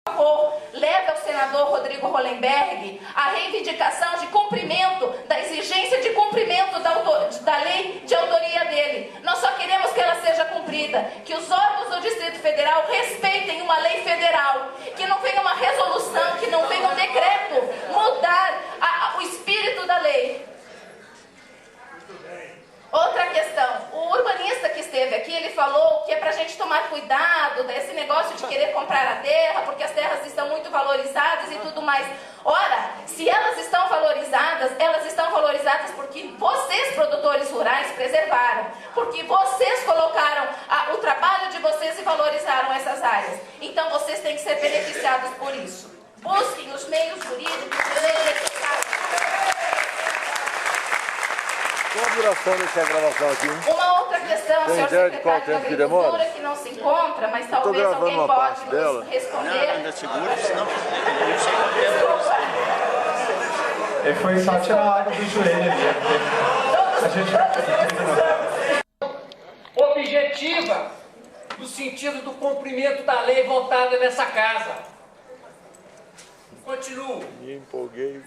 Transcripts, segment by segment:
Por favor, leve ao senador Rodrigo Hollenberg a reivindicação de cumprimento, da exigência de cumprimento da lei de autoria dele. Nós só queremos que ela seja cumprida, que os órgãos do Distrito Federal respeitem uma lei federal, que não venha uma resolução, que não venha um decreto mudar o espírito da lei. Outra questão, o urbanista que esteve aqui, ele falou que é para a gente tomar cuidado desse negócio de querer comprar a terra, porque as terras estão muito valorizadas e tudo mais. Ora, se elas estão valorizadas porque vocês, produtores rurais, preservaram, porque vocês colocaram o trabalho de vocês e valorizaram essas áreas. Então, vocês têm que ser beneficiados por isso. Busquem os meios jurídicos necessários. Qual a duração dessa gravação aqui? Uma outra questão, senhor secretário da Agricultura, que não se encontra, mas talvez alguém pode nos responder. Ainda segura, senão não chega a Ele foi só tirar a água do joelho ali. A gente objetiva no sentido do cumprimento da lei votada nessa casa. Continuo. Me empolguei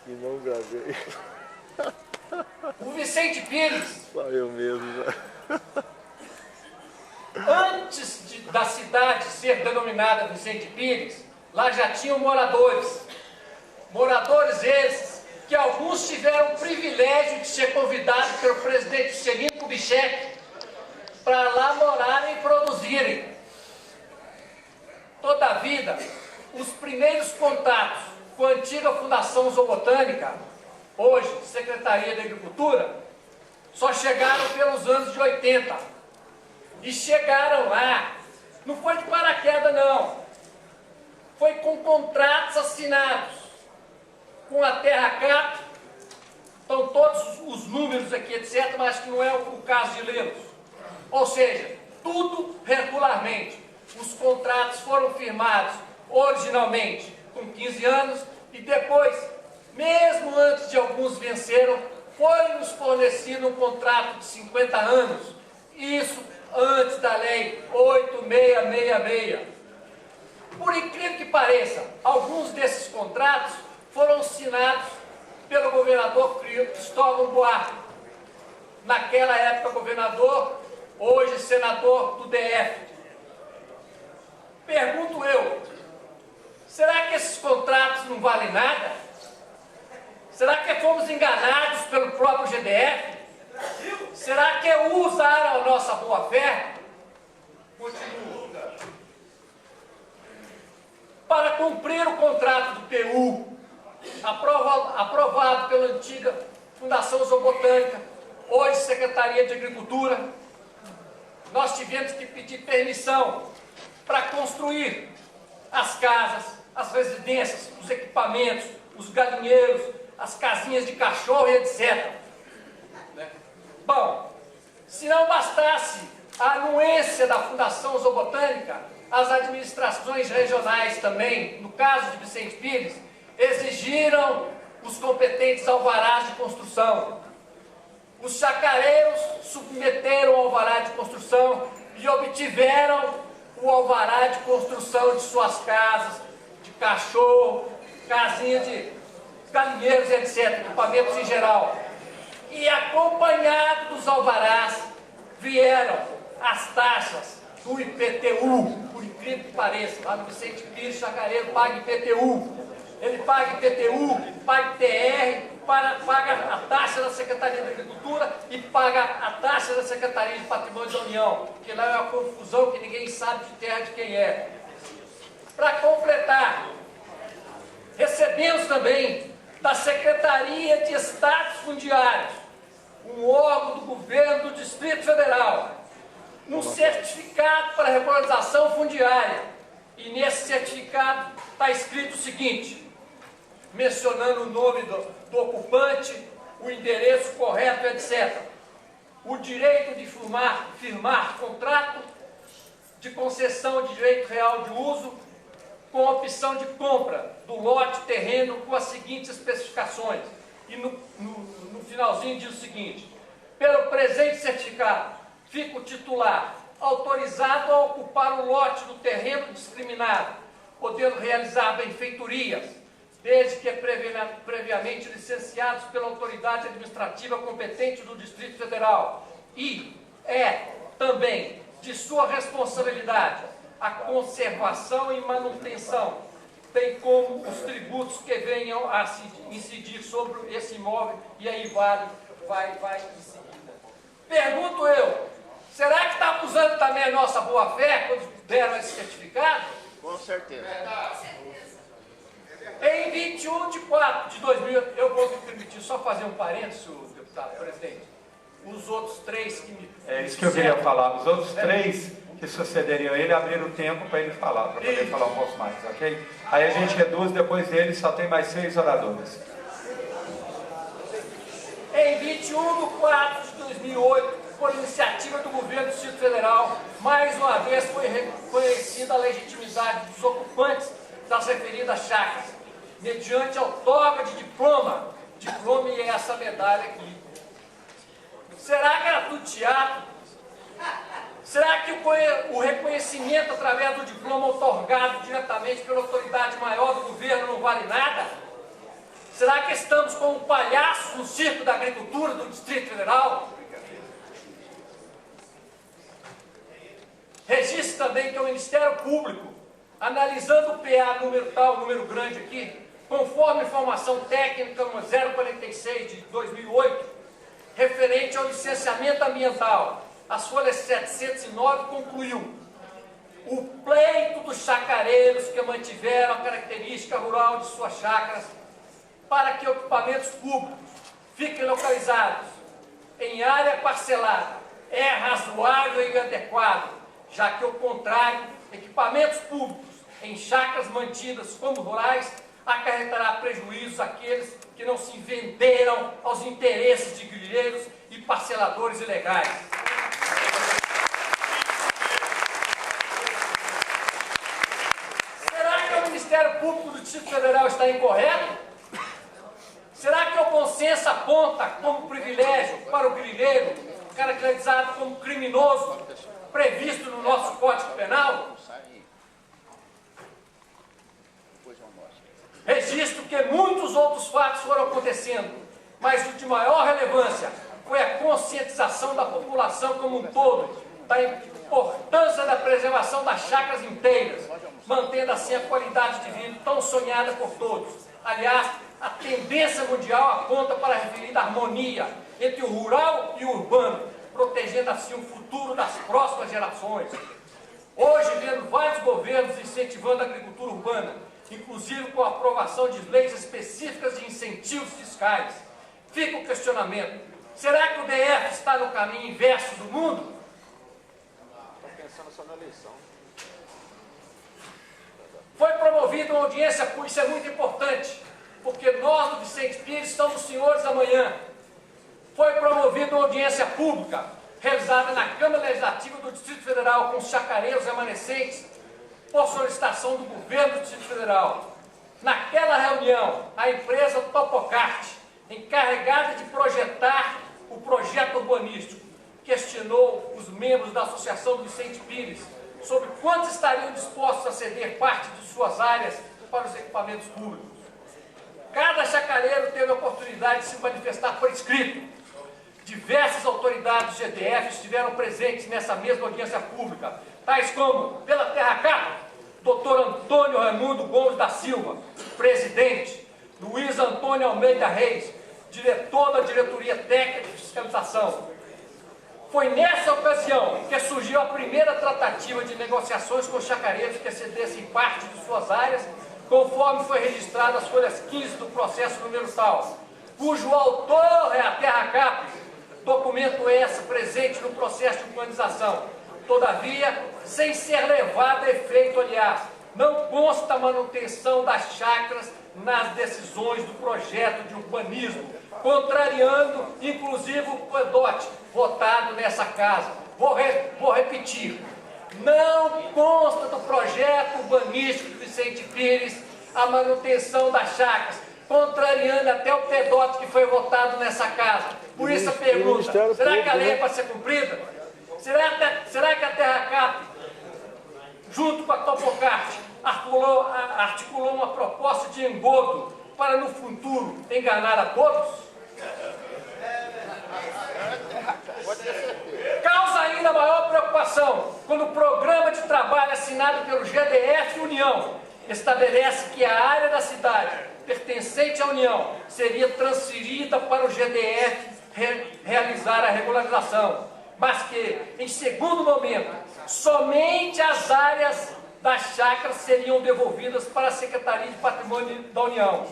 e não gravei. O Vicente Pires, Só eu mesmo. antes da cidade ser denominada Vicente Pires, lá já tinham moradores. Moradores esses que alguns tiveram o privilégio de ser convidados pelo presidente Juscelino Kubitschek para lá morarem e produzirem. Todavia, os primeiros contatos com a antiga Fundação Zoobotânica, hoje Secretaria da Agricultura, só chegaram pelos anos de 80. E chegaram lá, não foi de paraquedas não, foi com contratos assinados com a Terra Cap. Estão todos os números aqui, etc., mas que não é o caso de lê-los. Ou seja, tudo regularmente. Os contratos foram firmados originalmente com 15 anos e depois, mesmo antes de alguns venceram, foi-nos fornecido um contrato de 50 anos. Isso antes da lei 8666. Por incrível que pareça, alguns desses contratos foram assinados pelo governador Cristóvão Buarque. Naquela época, governador, hoje senador do DF. Pergunto eu, será que esses contratos não valem nada? Será que fomos enganados pelo próprio GDF? Será que usaram a nossa boa-fé? Continuo. Para cumprir o contrato do PU, aprovado pela antiga Fundação Zoobotânica, hoje Secretaria de Agricultura, nós tivemos que pedir permissão para construir as casas, as residências, os equipamentos, os galinheiros, as casinhas de cachorro e etc. Bom, se não bastasse a anuência da Fundação Zoobotânica, as administrações regionais também, no caso de Vicente Pires, exigiram os competentes alvarás de construção. Os chacareiros submeteram o alvará de construção e obtiveram o alvará de construção de suas casas, de cachorro, casinha de galinheiros, etc., equipamentos em geral. E acompanhado dos alvarás vieram as taxas do IPTU, por incrível que pareça. Lá no Vicente Pires, chacareiro paga IPTU. Ele paga IPTU, paga ITR, paga a taxa da Secretaria da Agricultura e paga a taxa da Secretaria de Patrimônio da União, que lá é uma confusão que ninguém sabe de terra de quem é. Para completar, recebemos também da Secretaria de Estados Fundiários, um órgão do governo do Distrito Federal, um certificado para regularização fundiária. E nesse certificado está escrito o seguinte, mencionando o nome do ocupante, o endereço correto, etc. O direito de firmar contrato de concessão de direito real de uso com opção de compra do lote terreno com as seguintes especificações. E no finalzinho diz o seguinte: pelo presente certificado, fica o titular autorizado a ocupar o lote do terreno discriminado podendo realizar benfeitorias, desde que previamente licenciados pela autoridade administrativa competente do Distrito Federal. E é também de sua responsabilidade a conservação e manutenção, bem como os tributos que venham a incidir sobre esse imóvel, e aí vai em seguida. Pergunto eu, será que está usando também a nossa boa-fé quando deram esse certificado? Com certeza. Em 21 de 4 de 2000, eu vou me permitir só fazer um parênteses, deputado presidente. Os outros três que me... É isso que eu queria falar. Os outros três que sucederiam a ele abriram o tempo para ele falar, para poder falar um pouco mais, ok? Aí a gente reduz, depois dele só tem mais 6 oradores. Em 21 de 4 de 2008, por iniciativa do governo do Distrito Federal, mais uma vez foi reconhecida a legitimidade dos ocupantes das referidas chácaras, mediante outorga de diploma e essa medalha aqui. Será que era tudo teatro? Será que o reconhecimento através do diploma outorgado diretamente pela autoridade maior do governo não vale nada? Será que estamos com um palhaço no circo da agricultura do Distrito Federal? Registro também que o Ministério Público, analisando o PA número grande aqui, conforme informação técnica no 046 de 2008, referente ao licenciamento ambiental, as folhas 709, concluiu: o pleito dos chacareiros que mantiveram a característica rural de suas chácaras para que equipamentos públicos fiquem localizados em área parcelada é razoável e adequado, já que, ao contrário, equipamentos públicos em chácaras mantidas como rurais acarretará prejuízos àqueles que não se venderam aos interesses de grileiros e parceladores ilegais. Será que o Ministério Público do Distrito Federal está incorreto? Será que o bom senso aponta como privilégio para o grileiro, caracterizado como criminoso, previsto no nosso Código Penal? Registro que muitos outros fatos foram acontecendo, mas o de maior relevância foi a conscientização da população como um todo da importância da preservação das chácaras inteiras, mantendo assim a qualidade de vida tão sonhada por todos. Aliás, a tendência mundial aponta para a referida harmonia entre o rural e o urbano, protegendo assim o futuro das próximas gerações. Hoje, vendo vários governos incentivando a agricultura urbana, inclusive com a aprovação de leis específicas de incentivos fiscais, fica o questionamento: será que o DF está no caminho inverso do mundo? Estou pensando só na eleição. Foi promovida uma audiência pública, isso é muito importante, porque nós do Vicente Pires somos senhores da manhã. Foi promovida uma audiência pública, realizada na Câmara Legislativa do Distrito Federal, com os chacareiros remanescentes, por solicitação do governo do Distrito Federal. Naquela reunião, a empresa Topocart, encarregada de projetar o projeto urbanístico, questionou os membros da Associação do Vicente Pires sobre quantos estariam dispostos a ceder parte de suas áreas para os equipamentos públicos. Cada chacareiro teve a oportunidade de se manifestar por escrito. Diversas autoridades do GDF estiveram presentes nessa mesma audiência pública, tais como, pela Terra Capa, Dr. Antônio Raimundo Gomes da Silva, presidente; Luiz Antônio Almeida Reis, diretor da Diretoria Técnica de Fiscalização. Foi nessa ocasião que surgiu a primeira tratativa de negociações com os chacareiros que cedessem parte de suas áreas, conforme foi registrado nas folhas 15 do processo número tal, cujo autor é a Terra Cap, documento esse presente no processo de urbanização. Todavia, sem ser levado a efeito, aliás, não consta a manutenção das chácaras nas decisões do projeto de urbanismo, contrariando, inclusive, o PEDOT votado nessa casa. Vou repetir. Não consta do projeto urbanístico de Vicente Pires a manutenção das chácaras, contrariando até o PEDOT que foi votado nessa casa. Por isso a pergunta: será que a lei é para ser cumprida? Será que a Terra Cap, junto com a Topocart, articulou uma proposta de engodo para, no futuro, enganar a todos? Causa ainda maior preocupação quando o programa de trabalho assinado pelo GDF União estabelece que a área da cidade pertencente à União seria transferida para o GDF realizar a regularização, mas que, em segundo momento, somente as áreas das chácaras seriam devolvidas para a Secretaria de Patrimônio da União.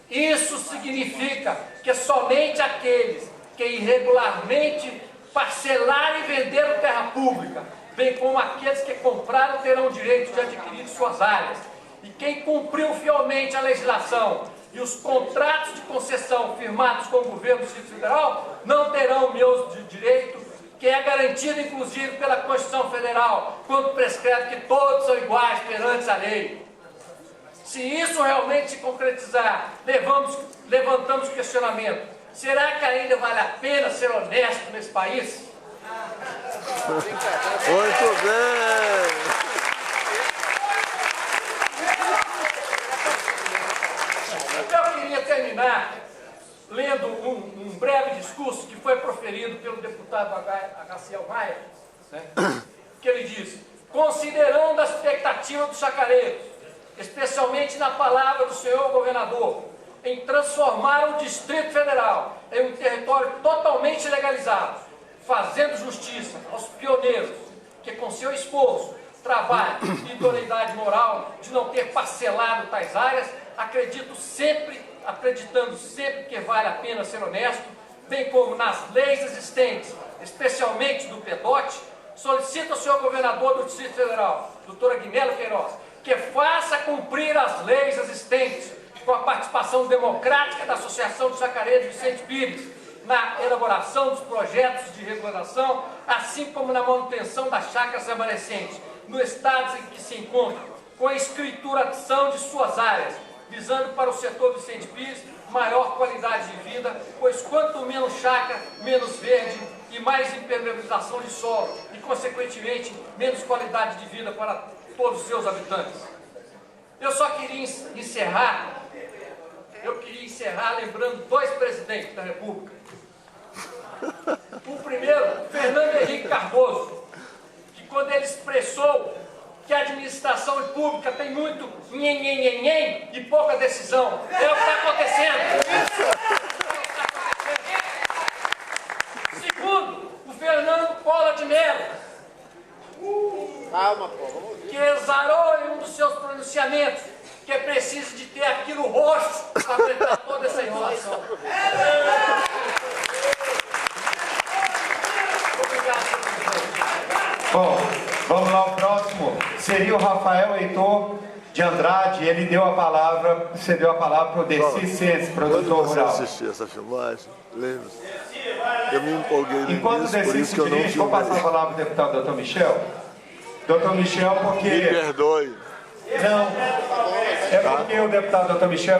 Isso significa que somente aqueles que irregularmente parcelaram e venderam terra pública, bem como aqueles que compraram, terão o direito de adquirir suas áreas. E quem cumpriu fielmente a legislação e os contratos de concessão firmados com o governo do Distrito Federal não terão o mesmo direito, que é garantido inclusive pela Constituição Federal, quando prescreve que todos são iguais perante a lei. Se isso realmente se concretizar, levantamos o questionamento: será que ainda vale a pena ser honesto nesse país? Muito bem! Eu queria terminar lendo um breve discurso que foi proferido pelo deputado Agaciel Maia, né, que ele diz: considerando a expectativa dos chacareiros, especialmente na palavra do senhor governador, em transformar o Distrito Federal em um território totalmente legalizado, fazendo justiça aos pioneiros que, com seu esforço, trabalho e idoneidade moral de não ter parcelado tais áreas, acreditando sempre que vale a pena ser honesto, bem como nas leis existentes, especialmente do PEDOT, solicito ao senhor governador do Distrito Federal, doutor Aguinaldo Queiroz, que faça cumprir as leis existentes, com a participação democrática da Associação de Chacareiros Vicente Pires, na elaboração dos projetos de regulação, assim como na manutenção das chácaras remanescentes, no estado em que se encontram, com a escrituração de suas áreas, visando para o setor Vicente Pires maior qualidade de vida, pois quanto menos chácara, menos verde e mais impermeabilização de solo e, consequentemente, menos qualidade de vida para todos os seus habitantes. Eu só queria encerrar lembrando dois presidentes da República. O primeiro, Fernando Henrique Cardoso, que quando ele expressou que a administração pública tem muito nhen e pouca decisão, é o que está acontecendo. Segundo, o Fernando Collor de Mello, que exarou em um dos seus pronunciamentos que é preciso de ter aquilo roxo para apresentar toda essa enrolação. Obrigado, presidente. Bom, vamos lá, o próximo seria o Rafael Heitor de Andrade. Ele deu a palavra, cedeu a palavra para o Desi Sense, produtor rural. Quando você assistir essa filmagem, lembre-se, eu me empolguei no Enquanto o início, por Desi isso se que eu não dirige, vou filmei. passar a palavra para o deputado Dr. Michel. Dr. Michel, porque... Me perdoe. Não, é porque o deputado Dr. Michel